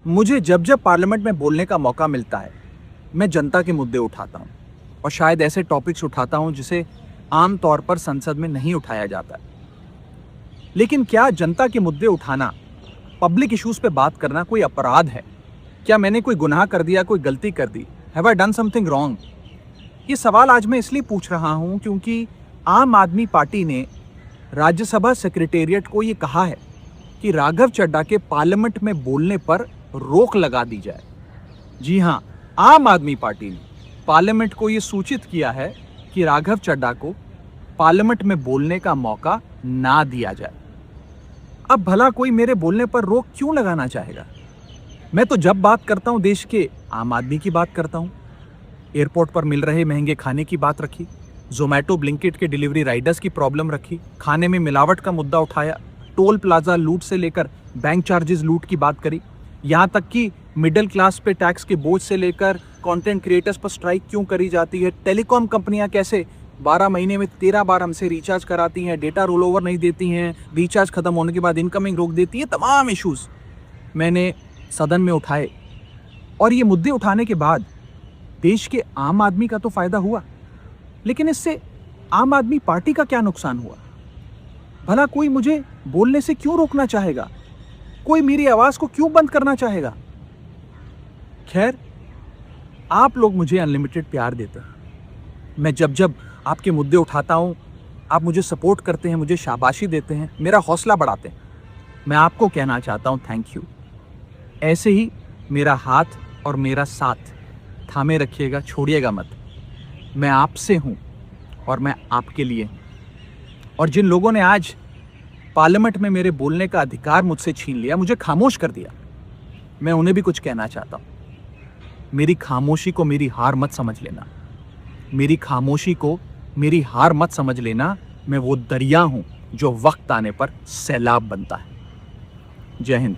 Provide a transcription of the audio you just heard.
मुझे जब जब पार्लियामेंट में बोलने का मौका मिलता है, मैं जनता के मुद्दे उठाता हूँ और शायद ऐसे टॉपिक्स उठाता हूँ जिसे आम तौर पर संसद में नहीं उठाया जाता। लेकिन क्या जनता के मुद्दे उठाना, पब्लिक इश्यूज पे बात करना कोई अपराध है? क्या मैंने कोई गुनाह कर दिया, कोई गलती कर दी? Have I done something wrong? ये सवाल आज मैं इसलिए पूछ रहा हूँ क्योंकि आम आदमी पार्टी ने राज्यसभा सेक्रेटेरिएट को ये कहा है कि राघव चड्ढा के पार्लियामेंट में बोलने पर रोक लगा दी जाए। जी हाँ, आम आदमी पार्टी ने पार्लियामेंट को ये सूचित किया है कि राघव चड्ढा को पार्लियामेंट में बोलने का मौका ना दिया जाए। अब भला कोई मेरे बोलने पर रोक क्यों लगाना चाहेगा? मैं तो जब बात करता हूं देश के आम आदमी की बात करता हूं। एयरपोर्ट पर मिल रहे महंगे खाने की बात रखी, जोमैटो ब्लिंकिट के डिलीवरी राइडर्स की प्रॉब्लम रखी, खाने में मिलावट का मुद्दा उठाया, टोल प्लाजा लूट से लेकर बैंक चार्जेस लूट की बात करी, यहाँ तक कि मिडिल क्लास पे टैक्स के बोझ से लेकर कंटेंट क्रिएटर्स पर स्ट्राइक क्यों करी जाती है, टेलीकॉम कंपनियां कैसे 12 महीने में 13 बार हमसे रिचार्ज कराती हैं, डेटा रोल ओवर नहीं देती हैं, रिचार्ज खत्म होने के बाद इनकमिंग रोक देती है, तमाम इश्यूज मैंने सदन में उठाए। और ये मुद्दे उठाने के बाद देश के आम आदमी का तो फायदा हुआ, लेकिन इससे आम आदमी पार्टी का क्या नुकसान हुआ? भला कोई मुझे बोलने से क्यों रोकना चाहेगा? कोई मेरी आवाज को क्यों बंद करना चाहेगा? खैर, आप लोग मुझे अनलिमिटेड प्यार देते हैं। मैं जब जब आपके मुद्दे उठाता हूं, आप मुझे सपोर्ट करते हैं, मुझे शाबाशी देते हैं, मेरा हौसला बढ़ाते हैं। मैं आपको कहना चाहता हूं थैंक यू। ऐसे ही मेरा हाथ और मेरा साथ थामे रखिएगा, छोड़िएगा मत। मैं आपसे हूं और मैं आपके लिए हूं। और जिन लोगों ने आज पार्लियामेंट में मेरे बोलने का अधिकार मुझसे छीन लिया, मुझे खामोश कर दिया, मैं उन्हें भी कुछ कहना चाहता हूं। मेरी खामोशी को मेरी हार मत समझ लेना। मेरी खामोशी को मेरी हार मत समझ लेना। मैं वो दरिया हूं जो वक्त आने पर सैलाब बनता है। जय हिंद।